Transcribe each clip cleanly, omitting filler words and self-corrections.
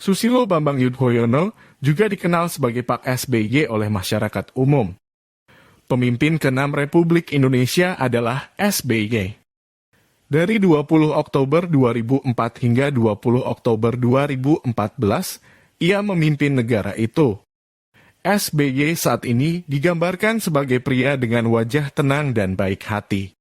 Susilo Bambang Yudhoyono juga dikenal sebagai Pak SBY oleh masyarakat umum. Pemimpin ke-6 Republik Indonesia adalah SBY. Dari 20 Oktober 2004 hingga 20 Oktober 2014, ia memimpin negara itu. SBY saat ini digambarkan sebagai pria dengan wajah tenang dan baik hati.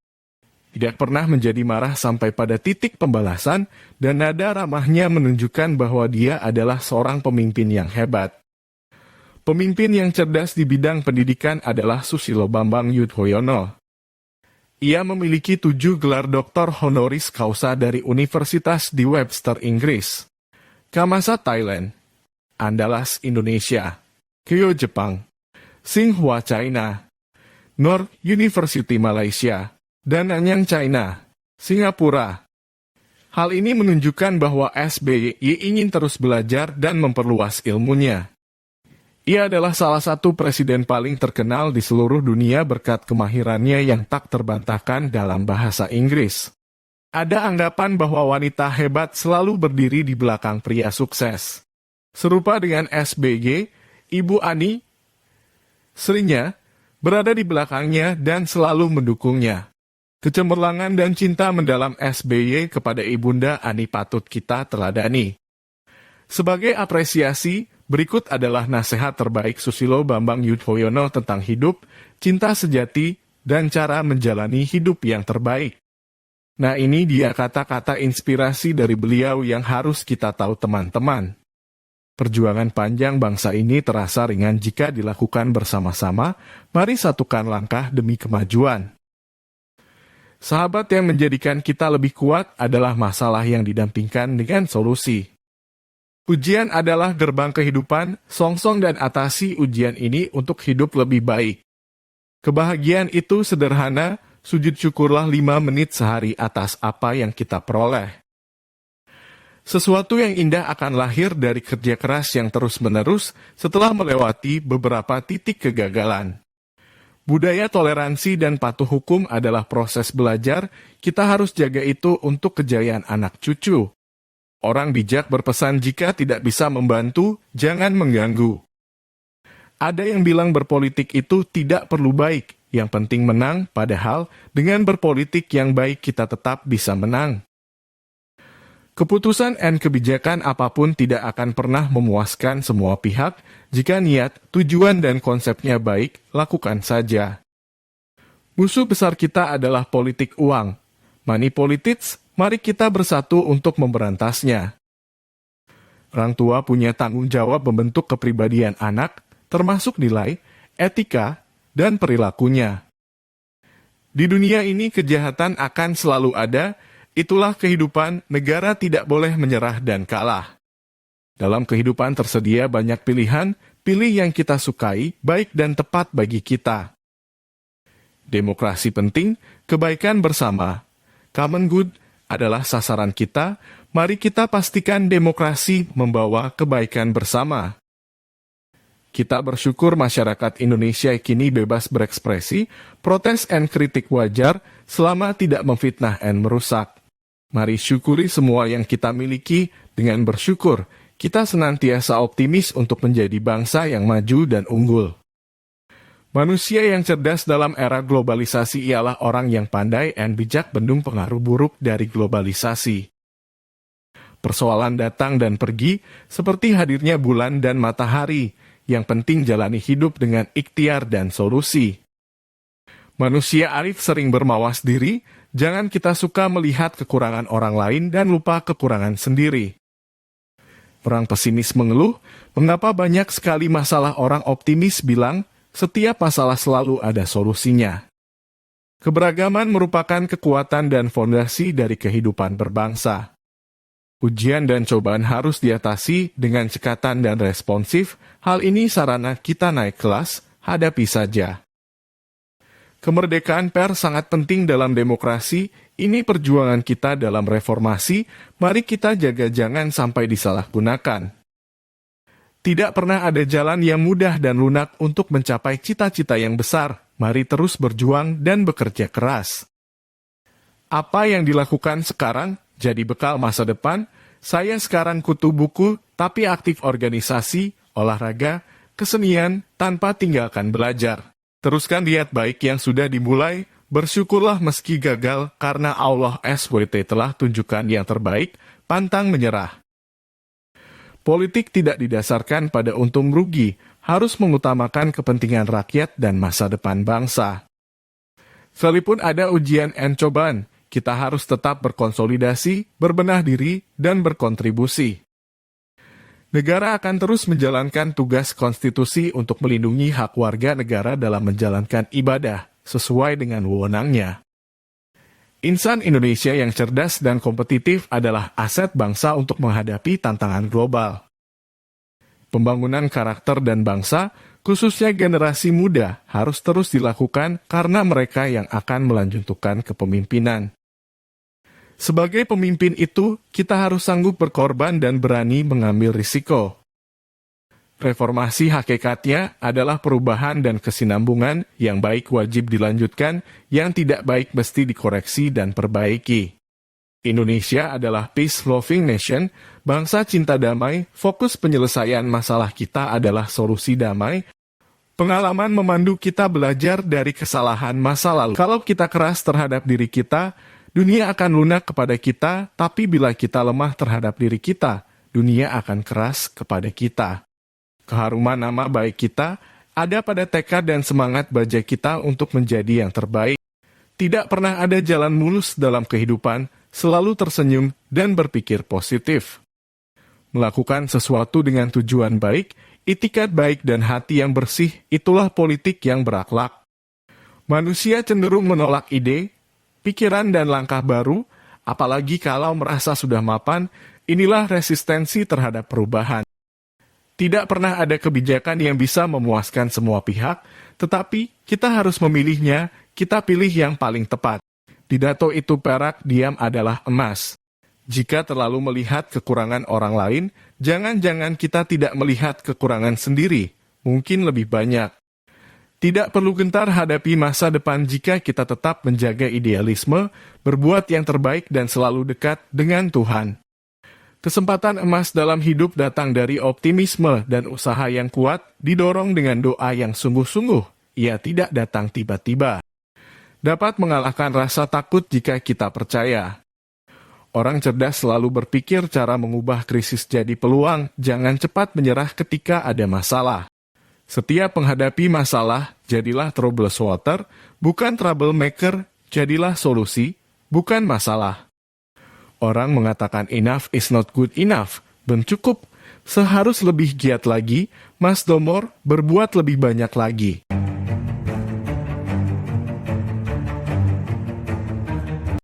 Tidak pernah menjadi marah sampai pada titik pembalasan, dan nada ramahnya menunjukkan bahwa dia adalah seorang pemimpin yang hebat. Pemimpin yang cerdas di bidang pendidikan adalah Susilo Bambang Yudhoyono. Ia memiliki 7 gelar doktor honoris causa dari universitas di Webster, Inggris, Kamasa, Thailand, Andalas, Indonesia, Keio, Jepang, Tsinghua, China, North University, Malaysia, dan Nanyang, China, Singapura. Hal ini menunjukkan bahwa SBY ingin terus belajar dan memperluas ilmunya. Ia adalah salah satu presiden paling terkenal di seluruh dunia berkat kemahirannya yang tak terbantahkan dalam bahasa Inggris. Ada anggapan bahwa wanita hebat selalu berdiri di belakang pria sukses. Serupa dengan SBY, Ibu Ani, istrinya, berada di belakangnya dan selalu mendukungnya. Kecemerlangan dan cinta mendalam SBY kepada Ibunda Ani patut kita teladani. Sebagai apresiasi, berikut adalah nasihat terbaik Susilo Bambang Yudhoyono tentang hidup, cinta sejati, dan cara menjalani hidup yang terbaik. Nah, ini dia kata-kata inspirasi dari beliau yang harus kita tahu, teman-teman. Perjuangan panjang bangsa ini terasa ringan jika dilakukan bersama-sama. Mari satukan langkah demi kemajuan. Sahabat, yang menjadikan kita lebih kuat adalah masalah yang didampingkan dengan solusi. Ujian adalah gerbang kehidupan, songsong dan atasi ujian ini untuk hidup lebih baik. Kebahagiaan itu sederhana, sujud syukurlah 5 menit sehari atas apa yang kita peroleh. Sesuatu yang indah akan lahir dari kerja keras yang terus-menerus setelah melewati beberapa titik kegagalan. Budaya toleransi dan patuh hukum adalah proses belajar, kita harus jaga itu untuk kejayaan anak cucu. Orang bijak berpesan jika tidak bisa membantu, jangan mengganggu. Ada yang bilang berpolitik itu tidak perlu baik, yang penting menang, padahal dengan berpolitik yang baik kita tetap bisa menang. Keputusan dan kebijakan apapun tidak akan pernah memuaskan semua pihak. Jika niat, tujuan dan konsepnya baik, lakukan saja. Musuh besar kita adalah politik uang. Money politics, mari kita bersatu untuk memberantasnya. Orang tua punya tanggung jawab membentuk kepribadian anak, termasuk nilai, etika, dan perilakunya. Di dunia ini kejahatan akan selalu ada. Itulah kehidupan, negara tidak boleh menyerah dan kalah. Dalam kehidupan tersedia banyak pilihan, pilih yang kita sukai, baik dan tepat bagi kita. Demokrasi penting, kebaikan bersama. Common good adalah sasaran kita, mari kita pastikan demokrasi membawa kebaikan bersama. Kita bersyukur masyarakat Indonesia kini bebas berekspresi, protes dan kritik wajar, selama tidak memfitnah dan merusak. Mari syukuri semua yang kita miliki. Dengan bersyukur, kita senantiasa optimis untuk menjadi bangsa yang maju dan unggul. Manusia yang cerdas dalam era globalisasi ialah orang yang pandai dan bijak bendung pengaruh buruk dari globalisasi. Persoalan datang dan pergi, seperti hadirnya bulan dan matahari. Yang penting jalani hidup dengan ikhtiar dan solusi. Manusia arif sering bermawas diri, jangan kita suka melihat kekurangan orang lain dan lupa kekurangan sendiri. Orang pesimis mengeluh, mengapa banyak sekali masalah. Orang optimis bilang, setiap masalah selalu ada solusinya. Keberagaman merupakan kekuatan dan fondasi dari kehidupan berbangsa. Ujian dan cobaan harus diatasi dengan cekatan dan responsif. Hal ini sarana kita naik kelas, hadapi saja. Kemerdekaan pers sangat penting dalam demokrasi, ini perjuangan kita dalam reformasi, mari kita jaga jangan sampai disalahgunakan. Tidak pernah ada jalan yang mudah dan lunak untuk mencapai cita-cita yang besar, mari terus berjuang dan bekerja keras. Apa yang dilakukan sekarang jadi bekal masa depan. Saya sekarang kutu buku, tapi aktif organisasi, olahraga, kesenian, tanpa tinggalkan belajar. Teruskan niat baik yang sudah dimulai, bersyukurlah meski gagal karena Allah SWT telah tunjukkan yang terbaik, pantang menyerah. Politik tidak didasarkan pada untung rugi, harus mengutamakan kepentingan rakyat dan masa depan bangsa. Sekalipun ada ujian dan cobaan, kita harus tetap berkonsolidasi, berbenah diri, dan berkontribusi. Negara akan terus menjalankan tugas konstitusi untuk melindungi hak warga negara dalam menjalankan ibadah, sesuai dengan wewenangnya. Insan Indonesia yang cerdas dan kompetitif adalah aset bangsa untuk menghadapi tantangan global. Pembangunan karakter dan bangsa, khususnya generasi muda, harus terus dilakukan karena mereka yang akan melanjutkan kepemimpinan. Sebagai pemimpin itu, kita harus sanggup berkorban dan berani mengambil risiko. Reformasi hakikatnya adalah perubahan dan kesinambungan, yang baik wajib dilanjutkan, yang tidak baik mesti dikoreksi dan perbaiki. Indonesia adalah peace-loving nation, bangsa cinta damai, fokus penyelesaian masalah kita adalah solusi damai. Pengalaman memandu kita belajar dari kesalahan masa lalu. Kalau kita keras terhadap diri kita, dunia akan lunak kepada kita, tapi bila kita lemah terhadap diri kita, dunia akan keras kepada kita. Keharuman nama baik kita ada pada tekad dan semangat baja kita untuk menjadi yang terbaik. Tidak pernah ada jalan mulus dalam kehidupan, selalu tersenyum dan berpikir positif. Melakukan sesuatu dengan tujuan baik, itikad baik dan hati yang bersih, itulah politik yang berakhlak. Manusia cenderung menolak ide, pikiran dan langkah baru, apalagi kalau merasa sudah mapan, inilah resistensi terhadap perubahan. Tidak pernah ada kebijakan yang bisa memuaskan semua pihak, tetapi kita harus memilihnya, kita pilih yang paling tepat. Di dato itu perak, diam adalah emas. Jika terlalu melihat kekurangan orang lain, jangan-jangan kita tidak melihat kekurangan sendiri, mungkin lebih banyak. Tidak perlu gentar hadapi masa depan jika kita tetap menjaga idealisme, berbuat yang terbaik dan selalu dekat dengan Tuhan. Kesempatan emas dalam hidup datang dari optimisme dan usaha yang kuat, didorong dengan doa yang sungguh-sungguh. Ia tidak datang tiba-tiba. Dapat mengalahkan rasa takut jika kita percaya. Orang cerdas selalu berpikir cara mengubah krisis jadi peluang, jangan cepat menyerah ketika ada masalah. Setiap menghadapi masalah, jadilah troubleshooter, bukan troublemaker, jadilah solusi, bukan masalah. Orang mengatakan enough is not good enough, belum cukup, seharus lebih giat lagi, mas domor, berbuat lebih banyak lagi.